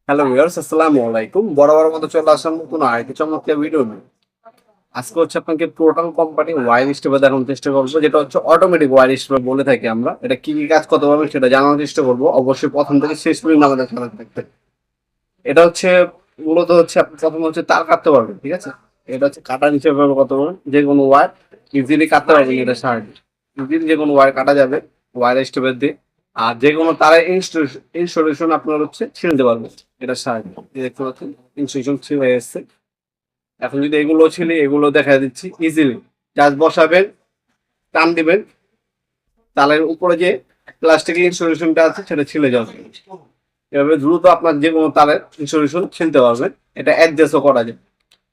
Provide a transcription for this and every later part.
Hello viewers, আসসালামু আলাইকুম। বরাবর মতো চলে আসলাম নতুন আরেকটি চমৎকার ভিডিও নিয়ে। আজকে হচ্ছে আপনাকে টোটাল কোম্পানি ওয়্যার স্টেপে দেখানোর চেষ্টা করবো, যেটা হচ্ছে অটোমেটিক ওয়্যার স্টেপ বলে থাকি আমরা। এটা কি কি কাজ করতে পারবে সেটা জানানোর চেষ্টা করবো। অবশ্যই প্রথম থেকে শেষ পর্যন্ত আমাদের সাথে থাকতে। এটা হচ্ছে মূলত হচ্ছে আপনি প্রথমে হচ্ছে তার কাটতে পারবেন, ঠিক আছে? এটা হচ্ছে কাটার হিসেবে ব্যবহার করতে পারবেন। যে কোনো ওয়্যার ইজিলি কাটতে পারবেন এটা সাহায্যে। ইজিলি যে কোনো ওয়্যার কাটা যাবে ওয়্যার স্টেপের দিয়ে। আর যে কোনো তারের ইনস্টলেশন আপনার হচ্ছে ছিঁড়ে দিতে পারবেন এটার সাহায্যে। এই দেখতে পাচ্ছেন ইনস্টলেশন ছিঁড়ে এসছে। এখন যদি এগুলো ছিলে এগুলো দেখা দিচ্ছি ইজিলি জাস্ট বসাবেন, টান দিবেন, তালের উপরে যে প্লাস্টিকের ইনস্টলেশনটা আছে সেটা ছিলে যাবে। এভাবে দ্রুত আপনার যে কোনো তারের ইনস্টলেশন ছিলতে পারবেন। এটা অ্যাডজাস্টও করা যায়।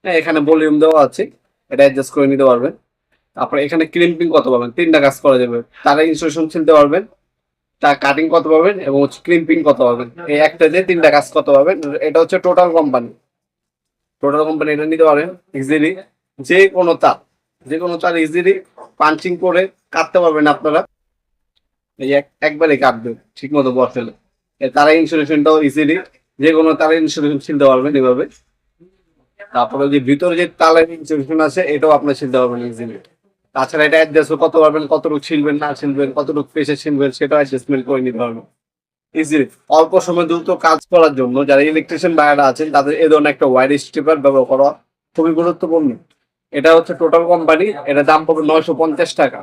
হ্যাঁ, এখানে ভলিউম দেওয়া আছে, এটা অ্যাডজাস্ট করে নিতে পারবেন। তারপরে এখানে ক্রিম্পিং কত পাবেন, তিনটা কাজ করা যাবে। তারের ইনস্টলেশন ছিলতে পারবেন, তা কাটিং কত পাবেন এবং হচ্ছে ক্রিম্পিং কত পাবেন। এই একটা দিয়ে তিনটা কাজ কত পাবেন। এটা হচ্ছে টোটাল কোম্পানি এটা নিতে পারেন ইজিলি। যে কোনো তার যে কোনো তার ইজিলি পাঞ্চিং করে কাটতে পারবেন আপনারা। এই একবারে কাটবে ঠিক মতো বসালে। তারা ইনস্টলেশনটাও ইজিলি যে কোনো তারের ইনস্টলেশন ছিলতে পারবেন এভাবে। তারপরে যে ভিতরে যে তারের ইনস্টলেশন আছে এটাও আপনি ছিলতে পারবেন ইজিলি। তাছাড়া এটা অ্যাডজাস্ট কত পারবেন, কতটুকু ছিলবেন না ছিলবেন, কতটুকু পেশে ছিলবেন সেটাও অ্যাডজাস্টমেন্ট করে নিতে পারবেন ইজিলি। অল্প সময় দ্রুত কাজ করার জন্য যারা ইলেকট্রিশিয়ান ভাইয়ারা আছেন তাদের এই ধরনের একটা ওয়্যার স্ট্রিপার ব্যবহার করা খুবই গুরুত্বপূর্ণ। এটা হচ্ছে টোটাল কোম্পানি, এটা দাম পড়বে 950 টাকা।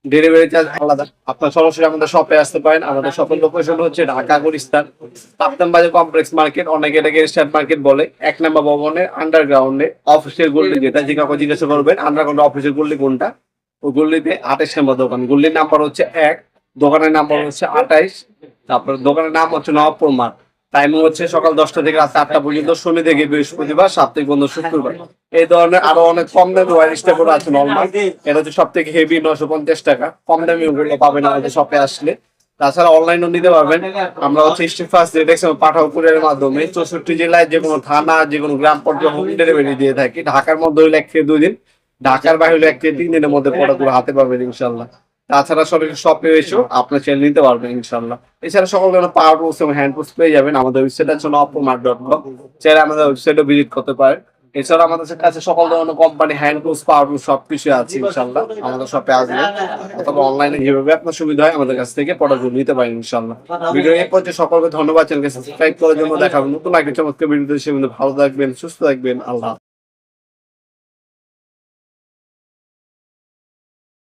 ডেলিভারি চার্জ আলাদা। আপনার সরাসরি আমাদের শপে আসতে পারেন। আমাদের শপের লোকেশন হচ্ছে ঢাকা গুলিস্তান কাপ্তান বাজার কমপ্লেক্স মার্কেট, অনেকে এটাকে স্টার মার্কেট বলে। 1 নম্বর ভবনের আন্ডারগ্রাউন্ডে অফিসের গল্লি, যেটা যে কাউকে জিজ্ঞাসা করবেন আন্ডারগ্রাউন্ড অফিসের গল্লি কোনটা, ওই গল্লিতে 28 নম্বর দোকান। গল্লির নাম্বার হচ্ছে 1, দোকানের নাম্বার হচ্ছে 28। তারপর দোকানের নাম হচ্ছে নবাবপুর মাঠ। টাইমিং হচ্ছে সকাল 10টা থেকে রাত 8টা পর্যন্ত, শনি থেকে বৃহস্পতিবার, সাপ্তাহিক বন্ধ শুক্রবার। এই ধরনের আরো অনেক কম দামি ওয়্যার স্টেপর আছে নর্মাল। এটা হচ্ছে সব থেকে হেভি, 950 টাকা। কম দামি ওগুলো পাবেন আমাদের শপে আসলে। তাছাড়া অনলাইনও নিতে পারবেন। আমরা হচ্ছে স্ট্রিট ফাস্ট পাঠাও কুরিয়ারের মাধ্যমে 64 জেলায় যে কোনো থানা, যে কোনো গ্রাম পর্যায়ে হোম ডেলিভারি দিয়ে থাকি। ঢাকার মধ্যে হইলে 1 থেকে 2 দিন, ঢাকার বাইরে হলে 1 থেকে 3 দিনের মধ্যে প্রোডাক্টগুলো হাতে পাবেন ইনশাল্লাহ। তাছাড়া সরাসরি শপে এসেও আপনার চ্যানেল নিতে পারবেন ইনশাল্লাহ। এছাড়া সকল ধরনের পাওয়ার টুলস এবং হ্যান্ড টুলস পেয়ে যাবেন আমাদের ওয়েবসাইট আছে nopmark.com। চাইলে আমাদের ওয়েবসাইটও ভিজিট করতে পারেন। এছাড়া আমাদের কাছে সকল ধরনের কোম্পানি হ্যান্ড টুলস, পাওয়ার টুলস সবকিছু আছে ইনশাল্লাহ। আমাদের শপে আসবেন অথবা অনলাইনে যেভাবে আপনার সুবিধা হয় আমাদের কাছ থেকে প্রোডাক্টগুলো নিতে পারেন ইনশাল্লাহ। ভিডিও এই পর্যায়ে সকলকে ধন্যবাদ। চ্যানেলকে সাবস্ক্রাইব করার জন্য। দেখা হবে নতুন একটা চমৎকার ভিডিওতে। সে ভালো থাকবেন, সুস্থ থাকবেন। আল্লাহ।